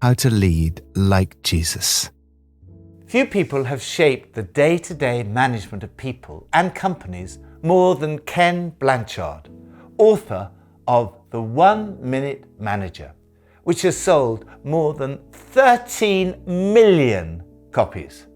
how to lead like Jesus. Few people have shaped the day-to-day management of people and companies more than Ken Blanchard, author of The 1 Minute Manager, which has sold more than 13 million copies.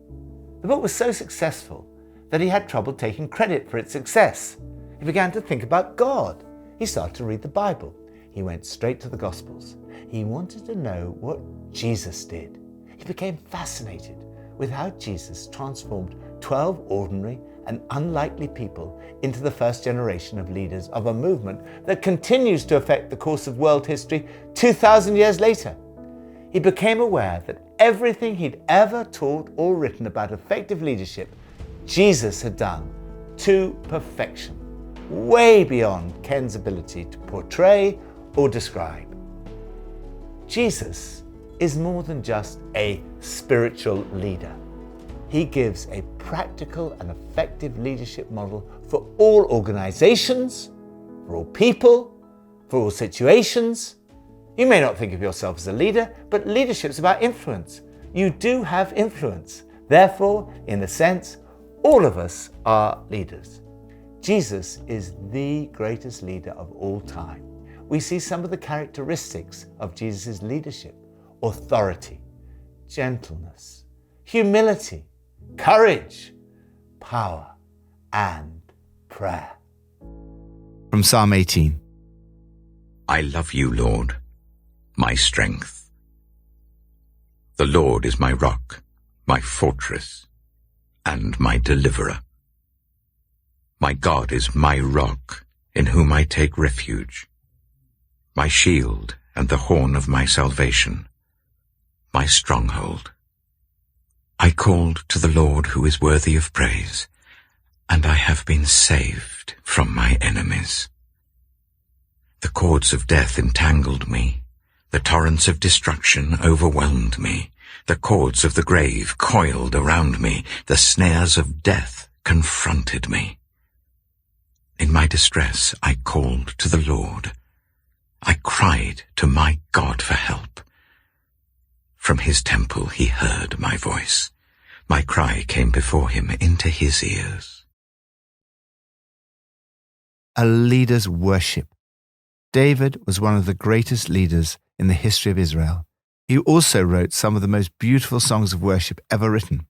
The book was so successful that he had trouble taking credit for its success. He began to think about God. He started to read the Bible. He went straight to the Gospels. He wanted to know what Jesus did. He became fascinated with how Jesus transformed 12 ordinary and unlikely people into the first generation of leaders of a movement that continues to affect the course of world history 2,000 years later. He became aware that everything he'd ever taught or written about effective leadership, Jesus had done to perfection, way beyond Ken's ability to portray or describe. Jesus is more than just a spiritual leader. He gives a practical and effective leadership model for all organizations, for all people, for all situations. You may not think of yourself as a leader, but leadership is about influence. You do have influence. Therefore, in a sense, all of us are leaders. Jesus is the greatest leader of all time. We see some of the characteristics of Jesus' leadership: authority, gentleness, humility, courage, power, and prayer. From Psalm 18. I love you, Lord, my strength. The Lord is my rock, my fortress, and my deliverer. My God is my rock, in whom I take refuge, my shield and the horn of my salvation, my stronghold. I called to the Lord who is worthy of praise, and I have been saved from my enemies. The cords of death entangled me, the torrents of destruction overwhelmed me, the cords of the grave coiled around me, the snares of death confronted me. In my distress I called to the Lord. I cried to my God for help. From his temple he heard my voice. My cry came before him into his ears. A leader's worship. David was one of the greatest leaders in the history of Israel. He also wrote some of the most beautiful songs of worship ever written.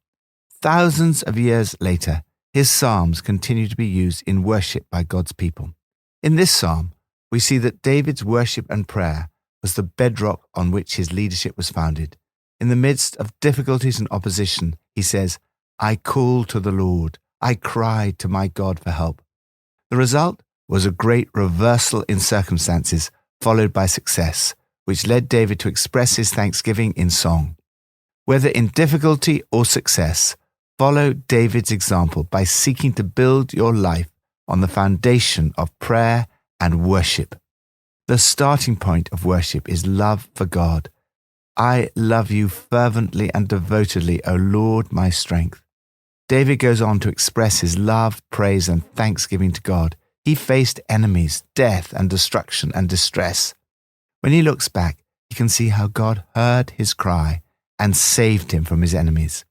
Thousands of years later, his psalms continue to be used in worship by God's people. In this psalm, we see that David's worship and prayer was the bedrock on which his leadership was founded. In the midst of difficulties and opposition, he says, I called to the Lord. I cried to my God for help. The result was a great reversal in circumstances, followed by success, which led David to express his thanksgiving in song. Whether in difficulty or success, follow David's example by seeking to build your life on the foundation of prayer and worship. The starting point of worship is love for God. I love you fervently and devotedly, O Lord, my strength. David goes on to express his love, praise, and thanksgiving to God. He faced enemies, death, and destruction and distress. When he looks back, he can see how God heard his cry and saved him from his enemies.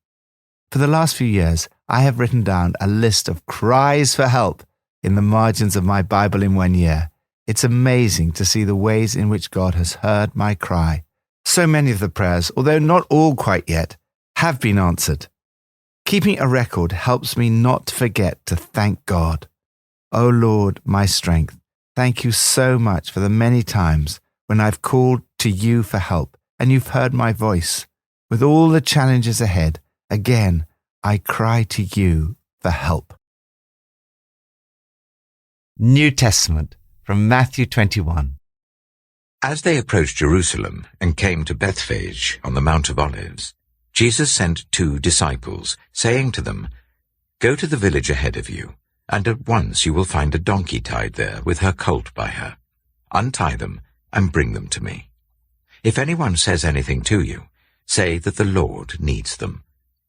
For the last few years, I have written down a list of cries for help in the margins of my Bible in 1 year. It's amazing to see the ways in which God has heard my cry. So many of the prayers, although not all quite yet, have been answered. Keeping a record helps me not to forget to thank God. O Lord, my strength, thank you so much for the many times when I've called to you for help and you've heard my voice. With all the challenges ahead, again, I cry to you for help. New Testament from Matthew 21. As they approached Jerusalem and came to Bethphage on the Mount of Olives, Jesus sent 2 disciples, saying to them, Go to the village ahead of you, and at once you will find a donkey tied there with her colt by her. Untie them and bring them to me. If anyone says anything to you, say that the Lord needs them,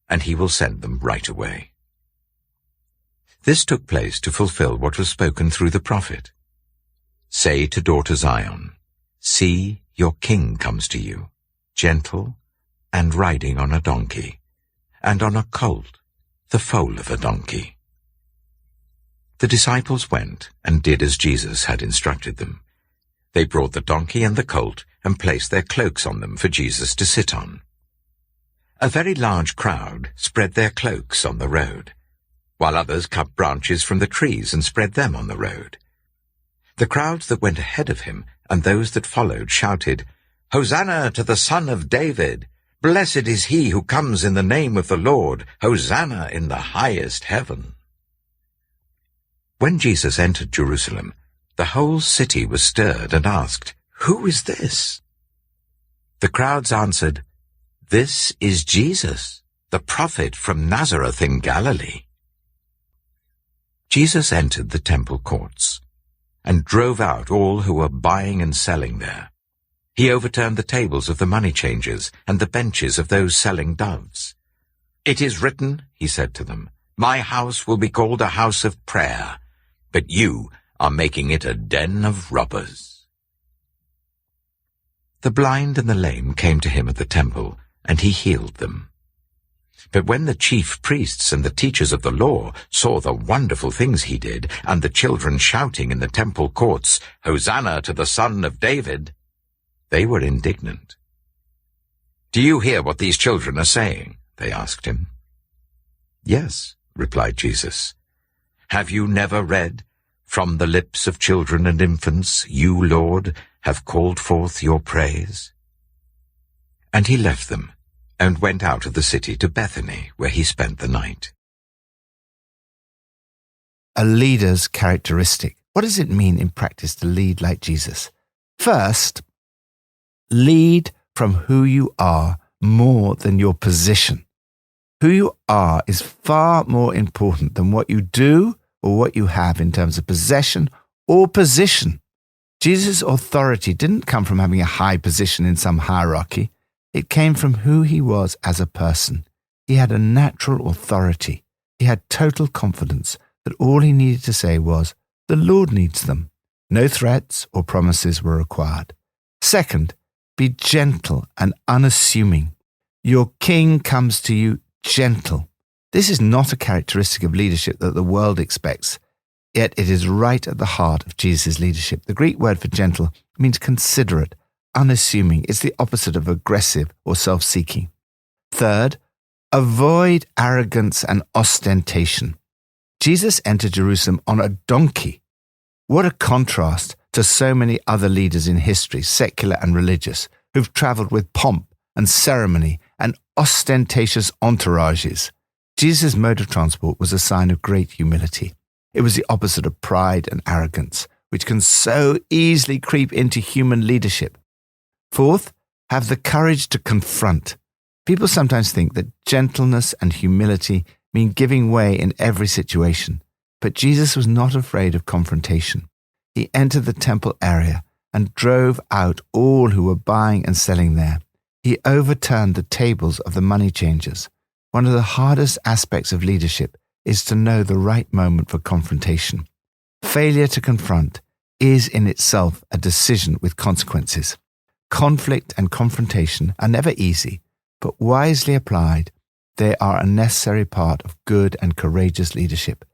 and he will send them right away. This took place to fulfill what was spoken through the prophet. Say to daughter Zion, See, your king comes to you, gentle, and riding on a donkey, and on a colt, the foal of a donkey. The disciples went and did as Jesus had instructed them. They brought the donkey and the colt and placed their cloaks on them for Jesus to sit on. A very large crowd spread their cloaks on the road, while others cut branches from the trees and spread them on the road. The crowds that went ahead of him and those that followed shouted, "Hosanna to the Son of David! Blessed is he who comes in the name of the Lord! Hosanna in the highest heaven!" When Jesus entered Jerusalem, the whole city was stirred and asked, "Who is this?" The crowds answered, "This is Jesus, the prophet from Nazareth in Galilee." Jesus entered the temple courts and drove out all who were buying and selling there. He overturned the tables of the money changers and the benches of those selling doves. "It is written," he said to them, "My house will be called a house of prayer, but you are making it a den of robbers." The blind and the lame came to him at the temple, and he healed them. But when the chief priests and the teachers of the law saw the wonderful things he did, and the children shouting in the temple courts, "Hosanna to the Son of David," they were indignant. "Do you hear what these children are saying?" they asked him. "Yes," replied Jesus. "Have you never read, 'From the lips of children and infants, you, Lord, have called forth your praise'?" And he left them and went out of the city to Bethany, where he spent the night. A leader's characteristic. What does it mean in practice to lead like Jesus? First, lead from who you are more than your position. Who you are is far more important than what you do or what you have in terms of possession or position. Jesus' authority didn't come from having a high position in some hierarchy. It came from who he was as a person. He had a natural authority. He had total confidence that all he needed to say was, "The Lord needs them." No threats or promises were required. Second, be gentle and unassuming. Your king comes to you gentle. This is not a characteristic of leadership that the world expects, yet it is right at the heart of Jesus' leadership. The Greek word for gentle means considerate, unassuming. It's the opposite of aggressive or self-seeking. Third, avoid arrogance and ostentation. Jesus entered Jerusalem on a donkey. What a contrast to so many other leaders in history, secular and religious, who've traveled with pomp and ceremony and ostentatious entourages. Jesus' mode of transport was a sign of great humility. It was the opposite of pride and arrogance, which can so easily creep into human leadership. Fourth, have the courage to confront. People sometimes think that gentleness and humility mean giving way in every situation, but Jesus was not afraid of confrontation. He entered the temple area and drove out all who were buying and selling there. He overturned the tables of the money changers. One of the hardest aspects of leadership is to know the right moment for confrontation. Failure to confront is in itself a decision with consequences. Conflict and confrontation are never easy, but wisely applied, they are a necessary part of good and courageous leadership.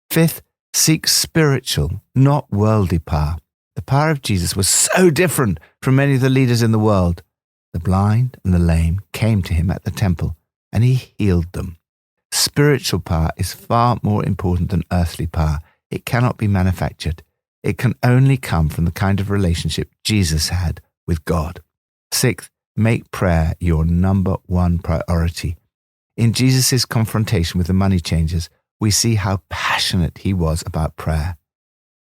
Fifth, seek spiritual, not worldly power. The power of Jesus was so different from many of the leaders in the world. The blind and the lame came to him at the temple, and he healed them. Spiritual power is far more important than earthly power. It cannot be manufactured. It can only come from the kind of relationship Jesus had with God. Sixth, make prayer your number one priority. In Jesus' confrontation with the money changers, we see how passionate he was about prayer.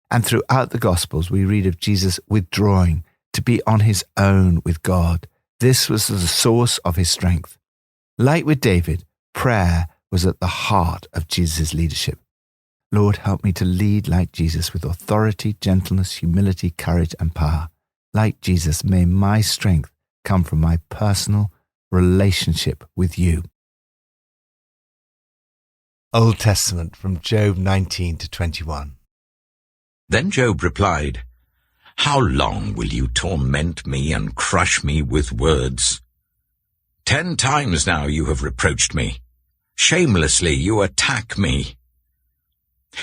And throughout the Gospels, we read of Jesus withdrawing to be on his own with God. This was the source of his strength. Like with David, prayer was at the heart of Jesus' leadership. Lord, help me to lead like Jesus with authority, gentleness, humility, courage, and power. Like Jesus, may my strength come from my personal relationship with you. Old Testament from Job 19 to 21. Then Job replied, "How long will you torment me and crush me with words? 10 times now you have reproached me. Shamelessly you attack me.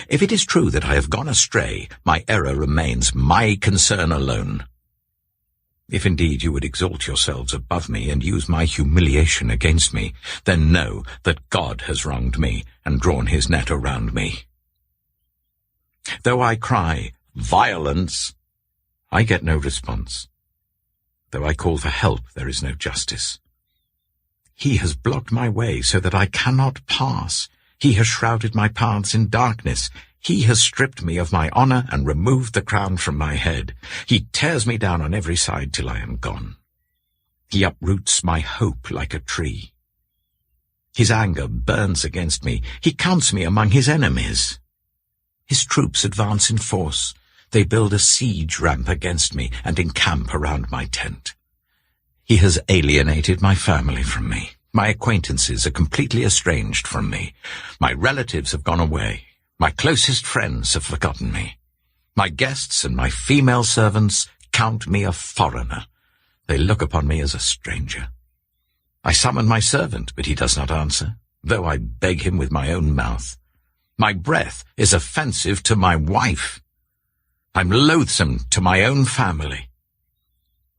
If it is true that I have gone astray, my error remains my concern alone. If indeed you would exalt yourselves above me and use my humiliation against me, then know that God has wronged me and drawn his net around me. Though I cry, violence, I get no response. Though I call for help, there is no justice. He has blocked my way so that I cannot pass. He has shrouded my paths in darkness. He has stripped me of my honor and removed the crown from my head. He tears me down on every side till I am gone. He uproots my hope like a tree. His anger burns against me. He counts me among his enemies. His troops advance in force. They build a siege ramp against me and encamp around my tent. He has alienated my family from me. My acquaintances are completely estranged from me. My relatives have gone away. My closest friends have forgotten me. My guests and my female servants count me a foreigner. They look upon me as a stranger. I summon my servant, but he does not answer, though I beg him with my own mouth. My breath is offensive to my wife. I'm loathsome to my own family.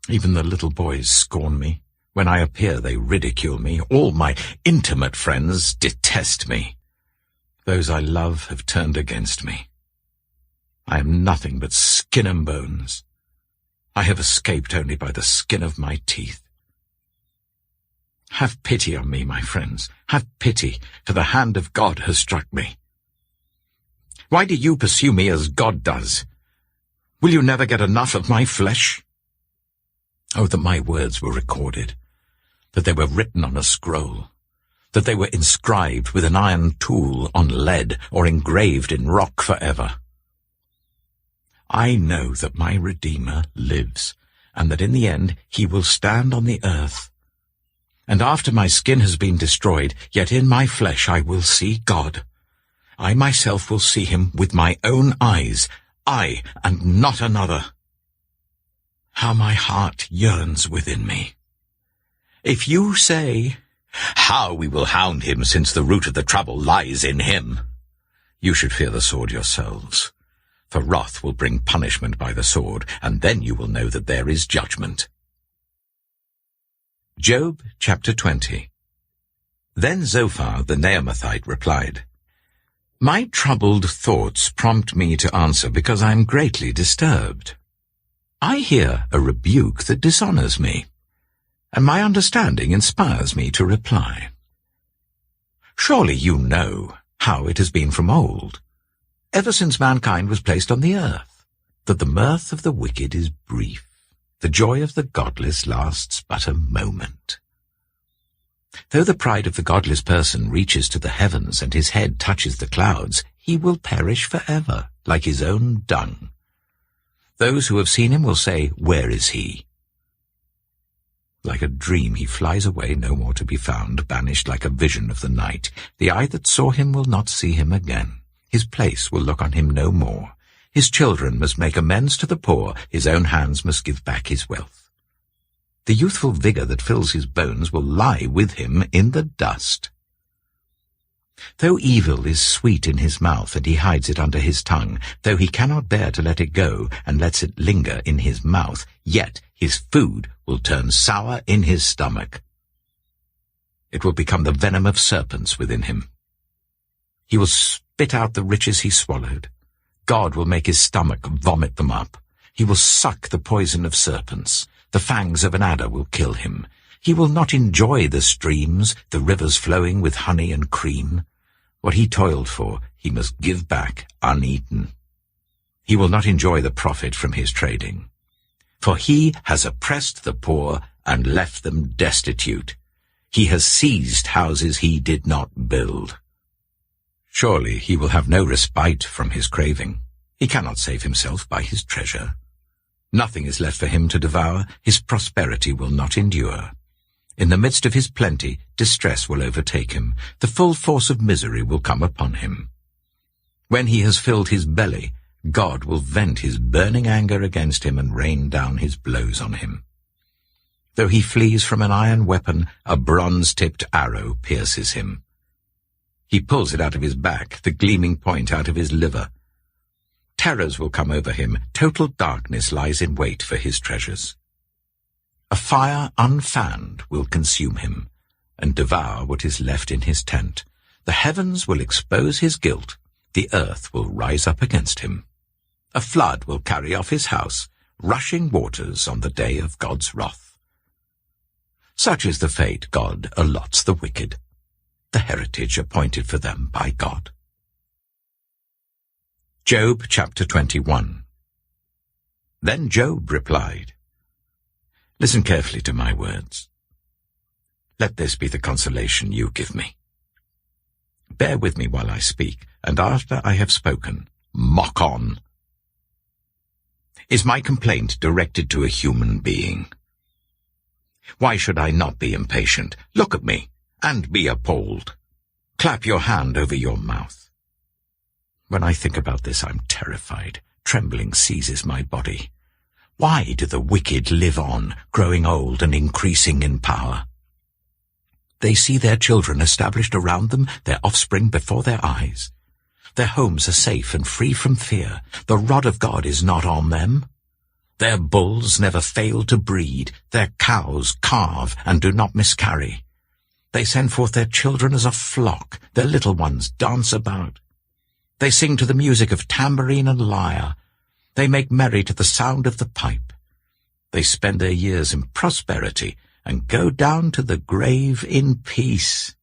Even the little boys scorn me. When I appear, they ridicule me. All my intimate friends detest me. Those I love have turned against me. I am nothing but skin and bones. I have escaped only by the skin of my teeth. Have pity on me, my friends. Have pity, for the hand of God has struck me. Why do you pursue me as God does? Will you never get enough of my flesh? Oh, that my words were recorded, that they were written on a scroll, that they were inscribed with an iron tool on lead or engraved in rock forever. I know that my Redeemer lives, and that in the end he will stand on the earth. And after my skin has been destroyed, yet in my flesh I will see God. I myself will see him with my own eyes, I and not another. How my heart yearns within me. If you say, "How we will hound him, since the root of the trouble lies in him," you should fear the sword yourselves. For wrath will bring punishment by the sword, and then you will know that there is judgment. Job chapter 20. Then Zophar the Naamathite replied, "My troubled thoughts prompt me to answer because I am greatly disturbed. I hear a rebuke that dishonors me, and my understanding inspires me to reply. Surely you know how it has been from old, ever since mankind was placed on the earth, that the mirth of the wicked is brief, the joy of the godless lasts but a moment. Though the pride of the godless person reaches to the heavens and his head touches the clouds, he will perish forever, like his own dung. Those who have seen him will say, 'Where is he?' Like a dream he flies away, no more to be found, banished like a vision of the night. The eye that saw him will not see him again. His place will look on him no more. His children must make amends to the poor, his own hands must give back his wealth. The youthful vigor that fills his bones will lie with him in the dust. Though evil is sweet in his mouth, and he hides it under his tongue, though he cannot bear to let it go, and lets it linger in his mouth, yet his food will turn sour in his stomach. It will become the venom of serpents within him. He will spit out the riches he swallowed. God will make his stomach vomit them up. He will suck the poison of serpents. The fangs of an adder will kill him. He will not enjoy the streams, the rivers flowing with honey and cream. What he toiled for, he must give back uneaten. He will not enjoy the profit from his trading. For he has oppressed the poor and left them destitute. He has seized houses he did not build. Surely he will have no respite from his craving. He cannot save himself by his treasure. Nothing is left for him to devour. His prosperity will not endure. In the midst of his plenty, distress will overtake him. The full force of misery will come upon him. When he has filled his belly, God will vent his burning anger against him and rain down his blows on him. Though he flees from an iron weapon, a bronze-tipped arrow pierces him. He pulls it out of his back, the gleaming point out of his liver. Terrors will come over him. Total darkness lies in wait for his treasures. A fire unfanned will consume him and devour what is left in his tent. The heavens will expose his guilt. The earth will rise up against him. A flood will carry off his house, rushing waters on the day of God's wrath. Such is the fate God allots the wicked, the heritage appointed for them by God. Job chapter 21. Then Job replied, "Listen carefully to my words. Let this be the consolation you give me. Bear with me while I speak, and after I have spoken, mock on. Is my complaint directed to a human being? Why should I not be impatient? Look at me, and be appalled. Clap your hand over your mouth. When I think about this, I'm terrified. Trembling seizes my body. Why do the wicked live on, growing old and increasing in power? They see their children established around them, their offspring before their eyes. Their homes are safe and free from fear. The rod of God is not on them. Their bulls never fail to breed. Their cows calve and do not miscarry. They send forth their children as a flock. Their little ones dance about. They sing to the music of tambourine and lyre. They make merry to the sound of the pipe. They spend their years in prosperity and go down to the grave in peace.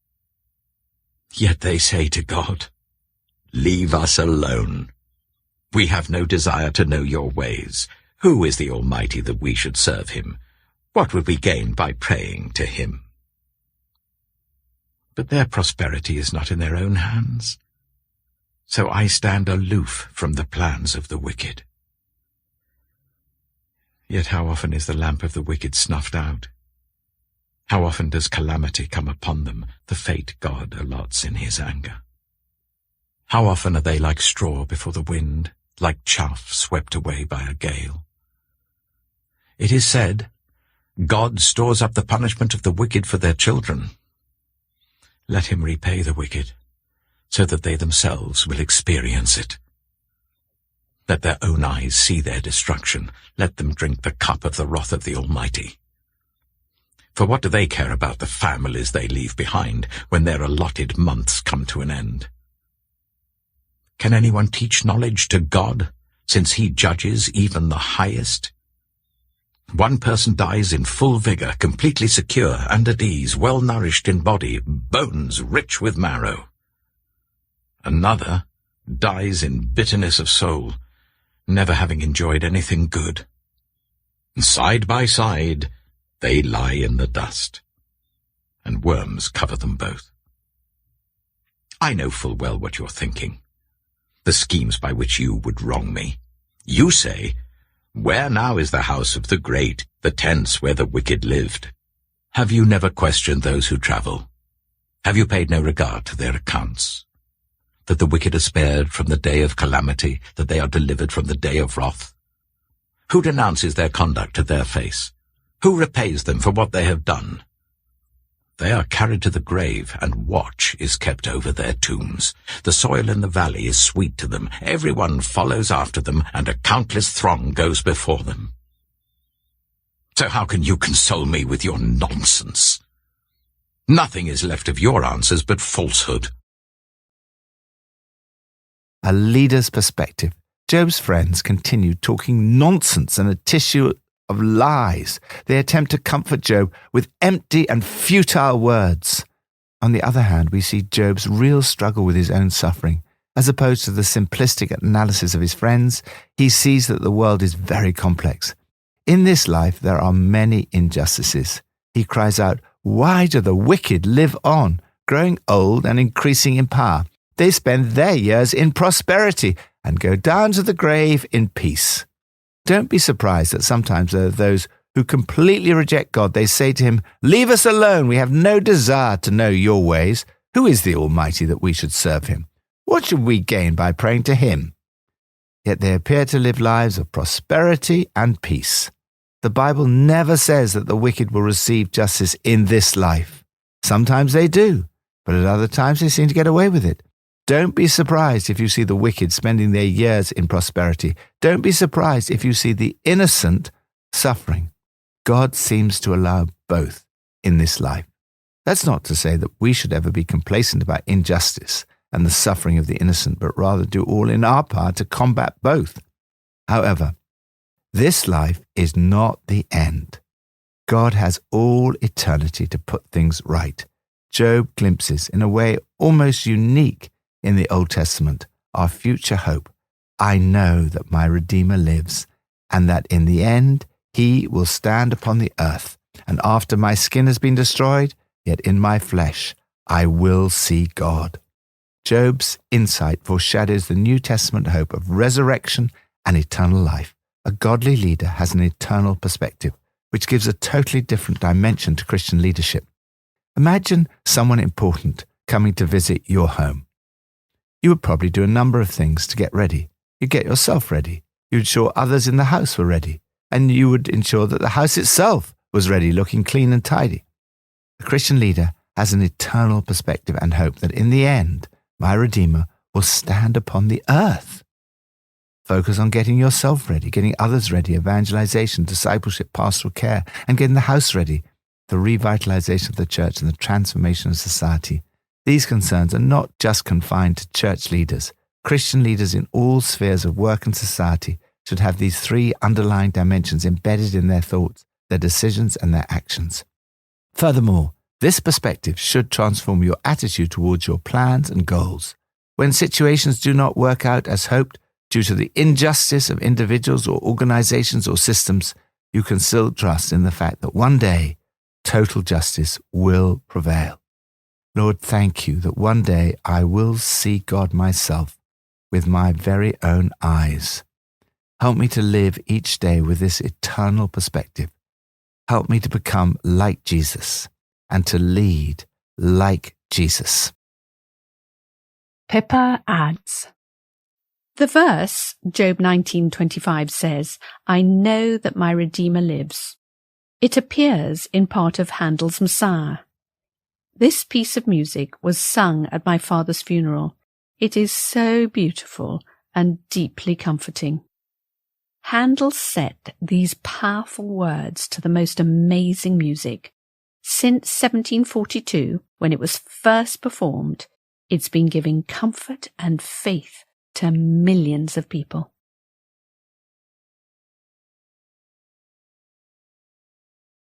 Yet they say to God, 'Leave us alone. We have no desire to know your ways. Who is the Almighty that we should serve him? What would we gain by praying to him?' But their prosperity is not in their own hands. So I stand aloof from the plans of the wicked. Yet how often is the lamp of the wicked snuffed out? How often does calamity come upon them, the fate God allots in his anger? How often are they like straw before the wind, like chaff swept away by a gale? It is said, God stores up the punishment of the wicked for their children. Let him repay the wicked, so that they themselves will experience it. Let their own eyes see their destruction. Let them drink the cup of the wrath of the Almighty. For what do they care about the families they leave behind when their allotted months come to an end? Can anyone teach knowledge to God, since he judges even the highest? One person dies in full vigor, completely secure and at ease, well-nourished in body, bones rich with marrow. Another dies in bitterness of soul, never having enjoyed anything good. Side by side, they lie in the dust, and worms cover them both. I know full well what you're thinking, the schemes by which you would wrong me. You say, "Where now is the house of the great, the tents where the wicked lived?" Have you never questioned those who travel? Have you paid no regard to their accounts? That the wicked are spared from the day of calamity, that they are delivered from the day of wrath? Who denounces their conduct to their face? Who repays them for what they have done? They are carried to the grave, and watch is kept over their tombs. The soil in the valley is sweet to them. Everyone follows after them, and a countless throng goes before them. So how can you console me with your nonsense? Nothing is left of your answers but falsehood. A leader's perspective. Job's friends continue talking nonsense and a tissue of lies. They attempt to comfort Job with empty and futile words. On the other hand, we see Job's real struggle with his own suffering. As opposed to the simplistic analysis of his friends, he sees that the world is very complex. In this life, there are many injustices. He cries out, "Why do the wicked live on, growing old and increasing in power? They spend their years in prosperity and go down to the grave in peace." Don't be surprised that sometimes there are those who completely reject God. They say to him, "Leave us alone. We have no desire to know your ways. Who is the Almighty that we should serve him? What should we gain by praying to him?" Yet they appear to live lives of prosperity and peace. The Bible never says that the wicked will receive justice in this life. Sometimes they do, but at other times they seem to get away with it. Don't be surprised if you see the wicked spending their years in prosperity. Don't be surprised if you see the innocent suffering. God seems to allow both in this life. That's not to say that we should ever be complacent about injustice and the suffering of the innocent, but rather do all in our part to combat both. However, this life is not the end. God has all eternity to put things right. Job glimpses, in a way almost unique in the Old Testament, our future hope. I know that my Redeemer lives, and that in the end he will stand upon the earth, and after my skin has been destroyed, yet in my flesh I will see God. Job's insight foreshadows the New Testament hope of resurrection and eternal life. A godly leader has an eternal perspective, which gives a totally different dimension to Christian leadership. Imagine someone important coming to visit your home. You would probably do a number of things to get ready. You'd get yourself ready. You'd ensure others in the house were ready. And you would ensure that the house itself was ready, looking clean and tidy. A Christian leader has an eternal perspective and hope that in the end, my Redeemer will stand upon the earth. Focus on getting yourself ready, getting others ready, evangelization, discipleship, pastoral care, and getting the house ready, the revitalization of the church and the transformation of society. These concerns are not just confined to church leaders. Christian leaders in all spheres of work and society should have these three underlying dimensions embedded in their thoughts, their decisions, and their actions. Furthermore, this perspective should transform your attitude towards your plans and goals. When situations do not work out as hoped due to the injustice of individuals or organizations or systems, you can still trust in the fact that one day total justice will prevail. Lord, thank you that one day I will see God myself with my very own eyes. Help me to live each day with this eternal perspective. Help me to become like Jesus and to lead like Jesus. Pippa adds, the verse, Job 19:25 says, I know that my Redeemer lives. It appears in part of Handel's Messiah. This piece of music was sung at my father's funeral. It is so beautiful and deeply comforting. Handel set these powerful words to the most amazing music. Since 1742, when it was first performed, it's been giving comfort and faith to millions of people.